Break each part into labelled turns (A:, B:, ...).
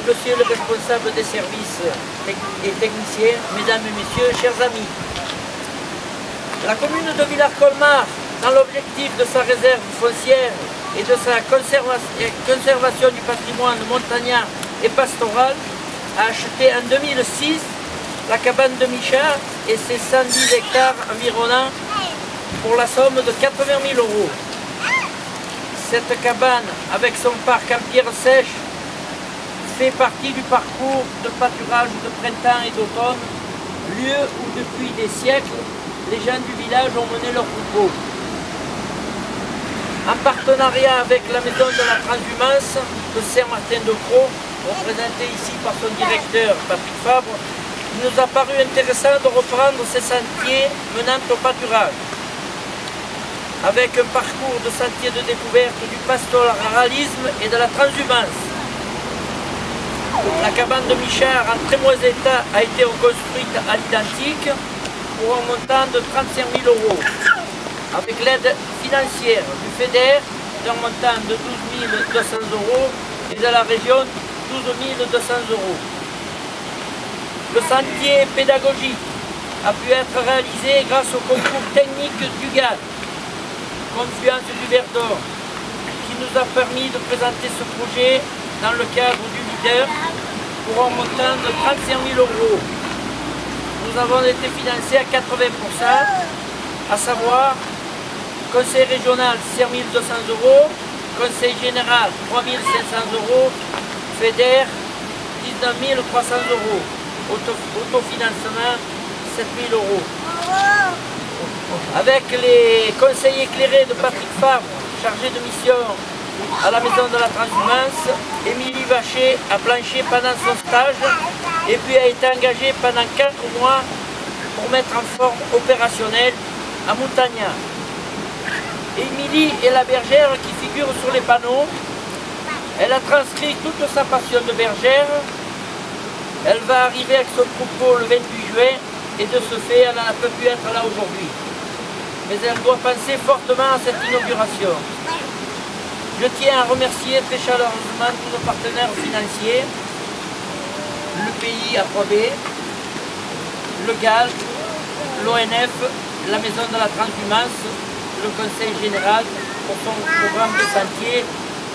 A: monsieur le responsable des services et techniciens, mesdames et messieurs, chers amis. La commune de Villars-Colmar, dans l'objectif de sa réserve foncière et de sa conservation du patrimoine montagnard et pastoral, a acheté en 2006 la cabane de Michard et ses 110 hectares environnants pour la somme de 80 000 €. Cette cabane, avec son parc en pierre sèche, fait partie du parcours de pâturage de printemps et d'automne, lieu où depuis des siècles, les gens du village ont mené leur troupeau. En partenariat avec la maison de la transhumance de Saint-Martin-de-Croix, représentée ici par son directeur Patrick Fabre, il nous a paru intéressant de reprendre ces sentiers menant au pâturage, avec un parcours de sentiers de découverte du pastoralisme et de la transhumance. La cabane de Michard en très mauvais état a été reconstruite à l'identique pour un montant de 35 000 €, avec l'aide financière du FEDER d'un montant de 12 200 € et de la région 12 200 €. Le sentier pédagogique a pu être réalisé grâce au concours technique du GAD, Confluence du Verdon, qui nous a permis de présenter ce projet dans le cadre du leader pour un montant de 35 000 €. Nous avons été financés à 80%, à savoir Conseil régional 5 200 €, Conseil général 3 500 €, FEDER 19 300 €, autofinancement 7 000 €. Avec les conseils éclairés de Patrick Fabre, chargé de mission à la maison de la transhumance, Émilie Vacher a planché pendant son stage et puis a été engagée pendant 4 mois pour mettre en forme opérationnelle à Montagnard. Émilie est la bergère qui figure sur les panneaux. Elle a transcrit toute sa passion de bergère. Elle va arriver avec son troupeau le 28 juin et de ce fait, elle n'a pas pu être là aujourd'hui. Mais elle doit penser fortement à cette inauguration. Je tiens à remercier très chaleureusement tous nos partenaires financiers, le pays A3B, le GAL, l'ONF, la maison de la transhumance, le Conseil général pour son programme de sentier.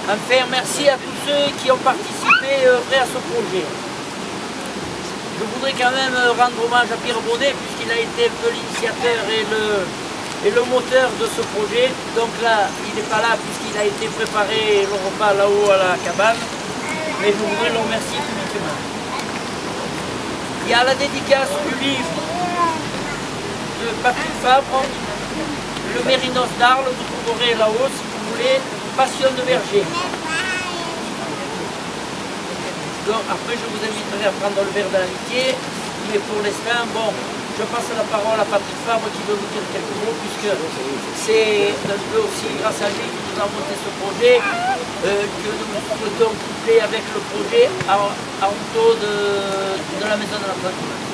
A: Enfin, merci à tous ceux qui ont participé et œuvré à ce projet. Je voudrais quand même rendre hommage à Pierre Baudet puisqu'il a été un peu l'initiateur et le moteur de ce projet. Donc là, il n'est pas là puisqu'il a été préparé le repas là-haut à la cabane. Mais je voudrais le remercier publiquement. Il y a la dédicace du livre de Patrick Fabre, Le Mérinos d'Arles, vous trouverez là-haut si vous voulez, Passion de berger. Donc après je vous inviterai à prendre le verre de l'amitié, mais pour l'instant, bon, je passe la parole à Patrick Fabre qui veut vous dire quelques mots, puisque c'est un peu aussi grâce à lui que nous avons monté ce projet, que nous souhaitons coupler avec le projet à Ronto de la maison de la transhumance.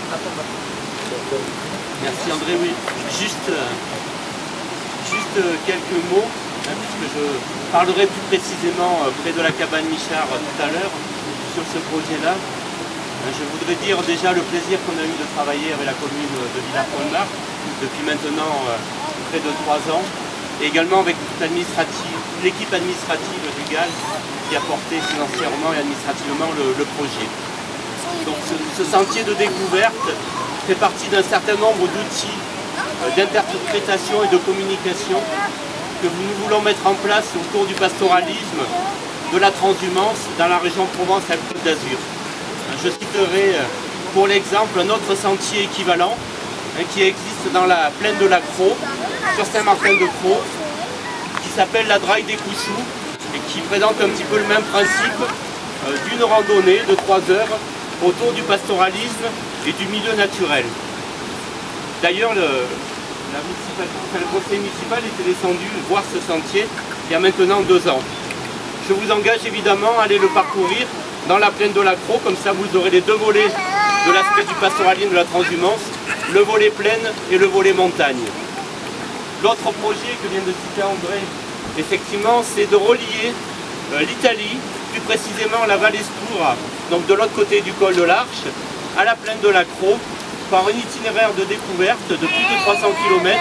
B: Merci André, oui. Juste quelques mots, puisque je parlerai plus précisément près de la cabane Michard tout à l'heure sur ce projet-là. Je voudrais dire déjà le plaisir qu'on a eu de travailler avec la commune de Villars-Colmar depuis maintenant près de 3 ans, et également avec l'équipe administrative du GAL qui a porté financièrement et administrativement le projet. Donc ce sentier de découverte fait partie d'un certain nombre d'outils d'interprétation et de communication que nous voulons mettre en place autour du pastoralisme, de la transhumance dans la région Provence-Alpes-Côte d'Azur. Je citerai pour l'exemple un autre sentier équivalent qui existe dans la plaine de la Croix, sur Saint-Martin-de-Croix, qui s'appelle la Draille des Coussous et qui présente un petit peu le même principe d'une randonnée de 3 heures autour du pastoralisme et du milieu naturel. D'ailleurs, le conseil municipal était descendu voir ce sentier il y a maintenant 2 ans. Je vous engage évidemment à aller le parcourir dans la plaine de la Croix, comme ça vous aurez les 2 volets de l'aspect du pastoralisme de la transhumance, le volet plaine et le volet montagne. L'autre projet que vient de citer André, effectivement, c'est de relier l'Italie, plus précisément la Vallée Stoura, donc de l'autre côté du col de l'Arche, à la plaine de la Crau, par un itinéraire de découverte de plus de 300 km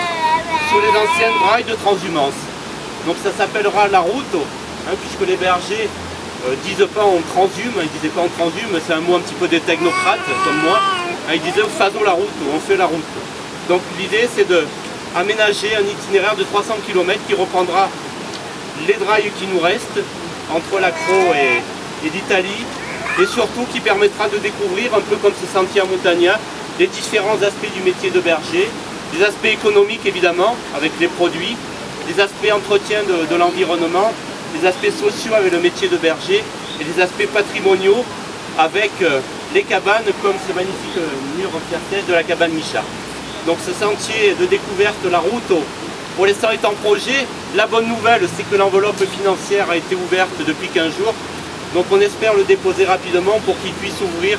B: sur les anciennes rails de transhumance. Donc ça s'appellera la route, puisque les bergers disent pas on transhume, ils disaient pas on transhume, c'est un mot un petit peu des technocrates comme moi, ils disaient faisons la route, on fait la route. Donc l'idée c'est de aménager un itinéraire de 300 km qui reprendra les rails qui nous restent entre la Crau et l'Italie, et surtout qui permettra de découvrir un peu comme ce sentier à Montagna les différents aspects du métier de berger, les aspects économiques évidemment avec les produits, les aspects entretien de l'environnement, les aspects sociaux avec le métier de berger et les aspects patrimoniaux avec les cabanes comme ce magnifique mur en pierre sèche de la cabane Michard. Donc ce sentier de découverte, la route, pour l'instant est en projet. La bonne nouvelle, c'est que l'enveloppe financière a été ouverte depuis 15 jours. Donc on espère le déposer rapidement pour qu'il puisse ouvrir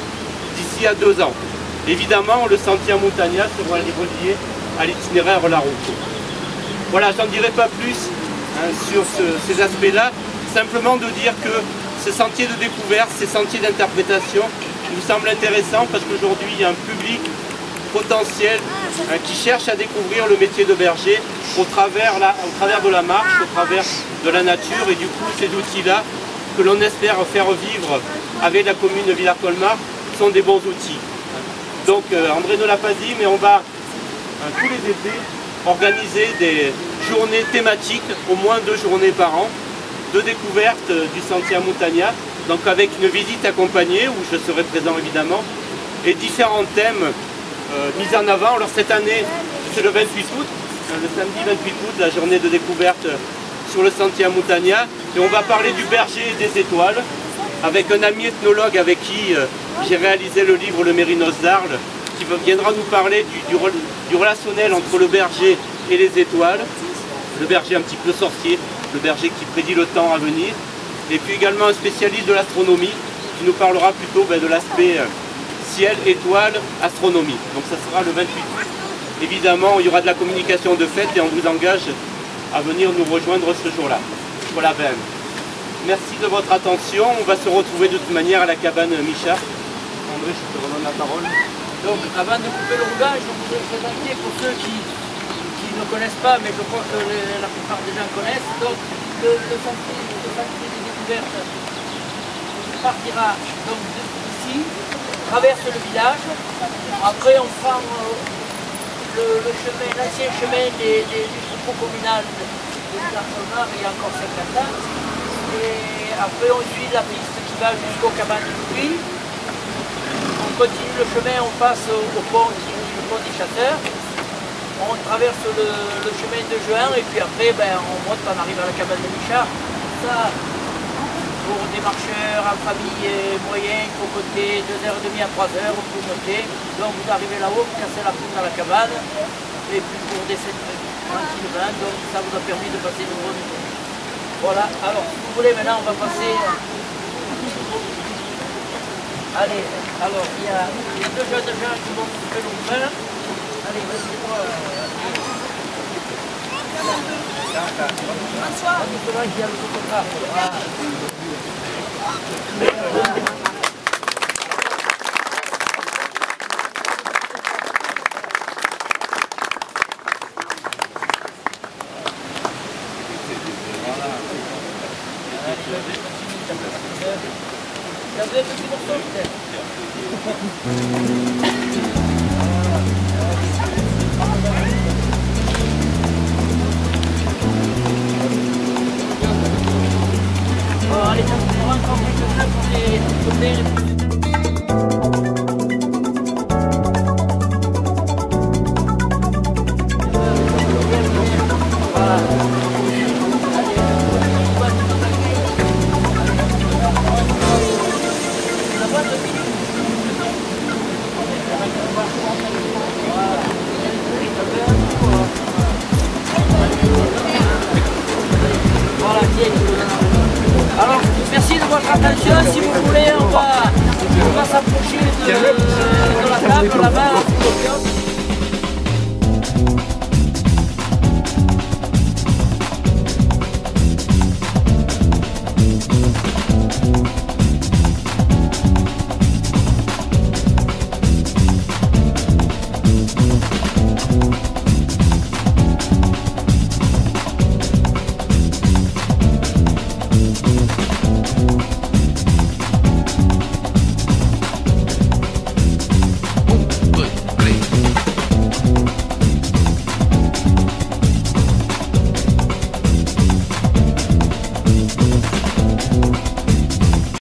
B: d'ici à 2 ans. Évidemment, le sentier à Montagna sera relié à l'itinéraire La Route. Voilà, j'en dirai pas plus sur ces aspects-là. Simplement de dire que ces sentiers de découverte, ces sentiers d'interprétation nous semblent intéressants parce qu'aujourd'hui, il y a un public potentiel qui cherche à découvrir le métier de berger au travers de la marche, au travers de la nature, et du coup ces outils-là que l'on espère faire vivre avec la commune de Villars-Colmar sont des bons outils. Donc André ne l'a pas dit, mais on va tous les étés organiser des journées thématiques, au moins 2 journées par an, de découverte du sentier à Montagna, donc avec une visite accompagnée où je serai présent évidemment, et différents thèmes mis en avant. Alors cette année, c'est le 28 août, le samedi 28 août, la journée de découverte sur le sentier à Montagna, et on va parler du berger et des étoiles, avec un ami ethnologue avec qui j'ai réalisé le livre Le Mérinos d'Arles, qui viendra nous parler du relationnel entre le berger et les étoiles, le berger un petit peu sorcier, le berger qui prédit le temps à venir, et puis également un spécialiste de l'astronomie qui nous parlera plutôt de l'aspect ciel, étoile, astronomie. Donc ça sera le 28 août. Évidemment, il y aura de la communication de fête et on vous engage à venir nous rejoindre ce jour-là. Voilà, merci de votre attention. On va se retrouver de toute manière à la cabane Michard. André, je te redonne la parole.
A: Donc, avant de couper le roulage, je voudrais présenter pour ceux qui ne connaissent pas, mais je crois que la plupart des gens connaissent. Donc, le sentier de découverte partira donc d'ici, traverse le village. Après, on prend l'ancien chemin du troupeau communal de Villars-Colmar, il y a encore 50 ans. Et après, on suit la piste qui va jusqu'aux cabanes du Puy. On continue le chemin, on passe au pont qui est le pont des chasseurs. On traverse le chemin de Juin et puis après, on monte, on arrive à la cabane de Michard. Ça, pour des marcheurs en famille moyen, il faut compter 2h30 à 3h pour monter. Donc vous arrivez là-haut, vous cassez la poutre à la cabane, et puis pour descendre tranquillement, donc ça vous a permis de passer une bonne journée. Voilà, alors si vous voulez maintenant on va passer. Allez, alors il y a 2 jeunes gens qui vont faire le mouvement. Allez, vas-y-moi. Bonsoir. Il y a le photographe. Vous avez un petit morceau peut-être? Bon, allez, on va encore quelques pour les Alors, merci de votre attention. Si vous voulez, on va s'approcher de la table là-bas.